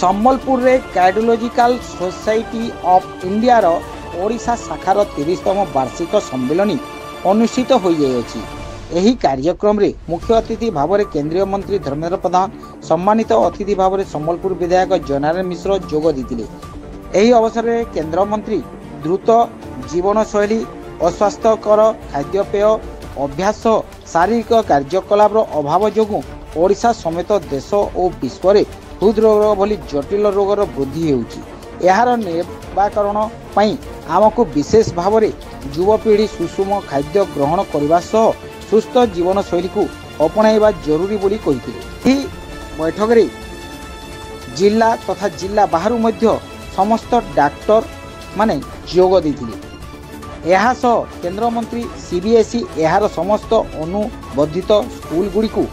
सम्बलपुर रे cardiological society of India रो ओडिशा शाखार 30तम वार्षिक सम्मेलन अनुष्ठित हो जाइए। एही कार्यक्रम रे मुख्य अतिथि भाव में केंद्रीय मंत्री धर्मेंद्र प्रधान, सम्मानित अतिथि भाव में सम्बलपुर विधायक जनार्दन मिश्र जोग देते। एही अवसर में केंद्र मंत्री द्रुत जीवनशैली, अस्वास्थ्यकर खाद्यपेय अभ्यास, शारीरिक कार्यकलाप अभाव जोगु ओडिशा समेत देश और विश्व में हृदरोग भली जटिल रोगर वृद्धि होउछि। एहार निराकरण पई आमको विशेष भाव में युवपीढ़ी सुषम खाद्य ग्रहण करने सह सुस्थ जीवनशैली को अपनाइबा जरूरी बोली कहिथिले। बैठक रे जिला तथा जिला बाहर मध्य समस्त डाक्टर माने जोग देथिले। एहा सह केंद्र मंत्री सीबीएसई एहार समस्त अनुबंधित स्कूल गुड़ी को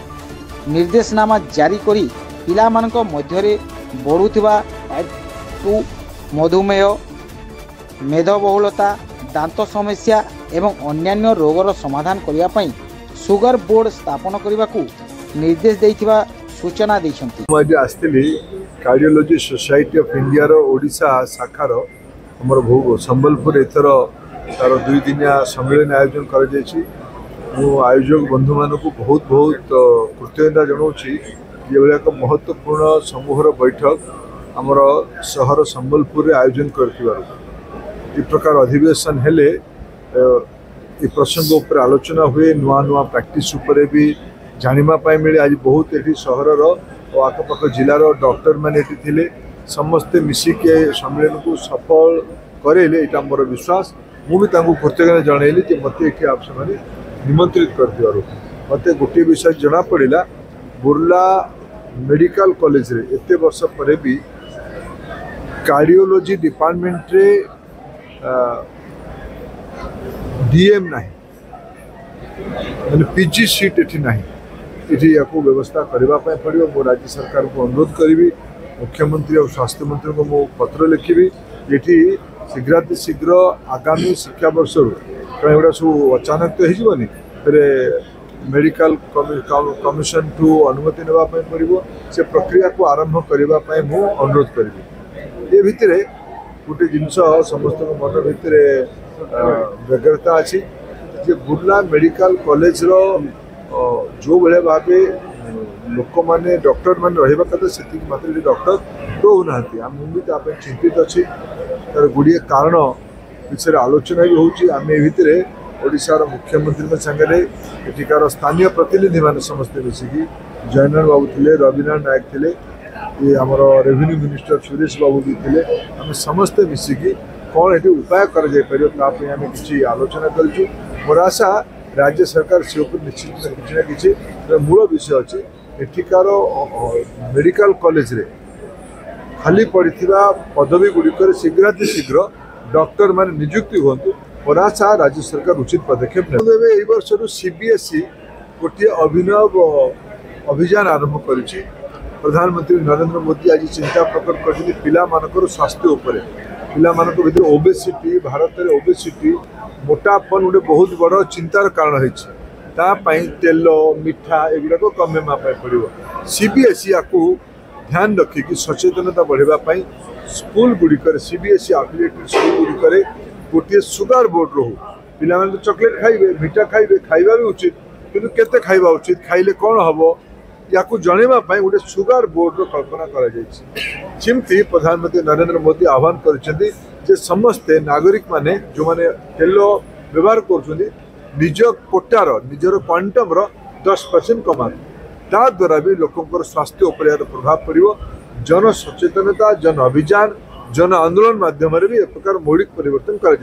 निर्देशनामा जारी करी पिला मानक मध्यरे बढ़ुथिबा टाइप 2 मधुमेह, मेदबहुलता, दांत समस्या एवं अन्यान्य रोगर समाधान करने पर सुगर बोर्ड स्थापन करने को निर्देश देथिबा सूचना दैछंती। आसली कार्डियोलॉजी सोसाइटी ऑफ इंडिया रो ओडिशा शाखार हमर भोग संबलपुर एथर तार 2 दिनिया सम्मेलन आयोजन कर जायछि। मो आयोजक बंधु मानक बहुत बहुत कृतज्ञता जनाऊँगी। ये एक महत्वपूर्ण समूहर बैठक आमर सहर संबलपुर रे आयोजन कर प्रकार अधिवेशन हेले ये प्रसंग उपर आलोचना हुए, नुआ नुआ प्रैक्टिस उपर भी जानिबा पाई मिले। आज बहुत ये सहरर और आखपाख जिलार डॉक्टर मैंने थे समस्ते मिसिके सम्मेलन को सफल करेले, यहाँ मोर विश्वास। मुझे कृतज्ञता जनइली कि मत ये आप से निमंत्रित कर मत गोटे विषय जना पड़ा। बुर्ला मेडिकल कॉलेज रे एते वर्ष पर भी कार्डियोलॉजी डिपार्टमेंट रे डीएम नहीं मैंने पीजी सीट एठी नहीं। एठी याको व्यवस्था करबा पय पड़ियो। मो राज्य सरकार को अनुरोध करी, मुख्यमंत्री और स्वास्थ्य मंत्री को मो पत्र लिखी। एठी शीघ्र आगामी शिक्षा वर्ष एगुड़ा सब अचानक तो होनी फिर मेडिकल कमिशन ठू अनुमति नेबा पय पड़िबो। से प्रक्रिया को आरंभ करने मु अनुरोध करी। ये भितर गोटे जिनस समस्त मन भितर व्यग्रता अच्छी जे बुर्ला मेडिकल कॉलेज रो जो भाई भाव लोक मैंने डॉक्टर मान रहा कथा से मात्र डॉक्टर रोना मुझे चिंतित अच्छी। तार गुड़िए कारण विषय आलोचना भी होती। ओडिशार मुख्यमंत्री सांगे एठिकार स्थानीय प्रतिनिधि मान समस्ते मिसिकी जयनारायण बाबू थे, रविनारायण नायक थे, ये आमर रेवेन्यू मिनिस्टर सुरेश बाबू भी थे। आम समस्ते मिसिकी कौन ये उपाय करें किसी आलोचना करूँ। मोर आशा राज्य सरकार से निश्चित किसी मूल विषय अच्छी। एठिकार मेडिकल कॉलेज रे खाली पड़ा पदवी गुड़िक शीघ्र डॉक्टर मान नियुक्ति हूँ। मोर आशा राज्य सरकार उचित पदक्षेप ने। वर्ष सीबीएसई गोटे अभिनव अभियान आरंभ कर प्रधानमंत्री नरेंद्र मोदी आज चिंता प्रकट कर पिला मानकर स्वास्थ्य उपर। पिला मानक भीतर ओबेसिटी, भारत में ओबेसिटी मोटापन गोटे बहुत बड़ चिंतार कारण है। तेल मिठा एगुड़ाक कमेवा पड़ो। सीबीएसई या ध्यान रखिकी सचेतनता बढ़ाई स्कूल गुड़िक सीबीएसई एफिलिएटेड स्कूल गुड़िक गोटे सुगर बोर्ड रो पिला चॉकलेट खाइबे, मिठा खाइबे, खाइबा भी उचित, किंतु केते खाइबा उचित, खाइले कौन हम या जनवाई गोटे सुगर बोर्ड कल्पना करमती प्रधानमंत्री नरेंद्र मोदी आह्वान कर समस्ते नागरिक माने जो माने तेल व्यवहार कर निज कोटार निजर क्वांटम 10% कमा ता द्वारा भी लोकंर स्वास्थ्य उपर यार प्रभाव पड़ो। जन सचेतनता, जन अभियान, जन आंदोलन माध्यम भी एक प्रकार मौलिक परिवर्तन कर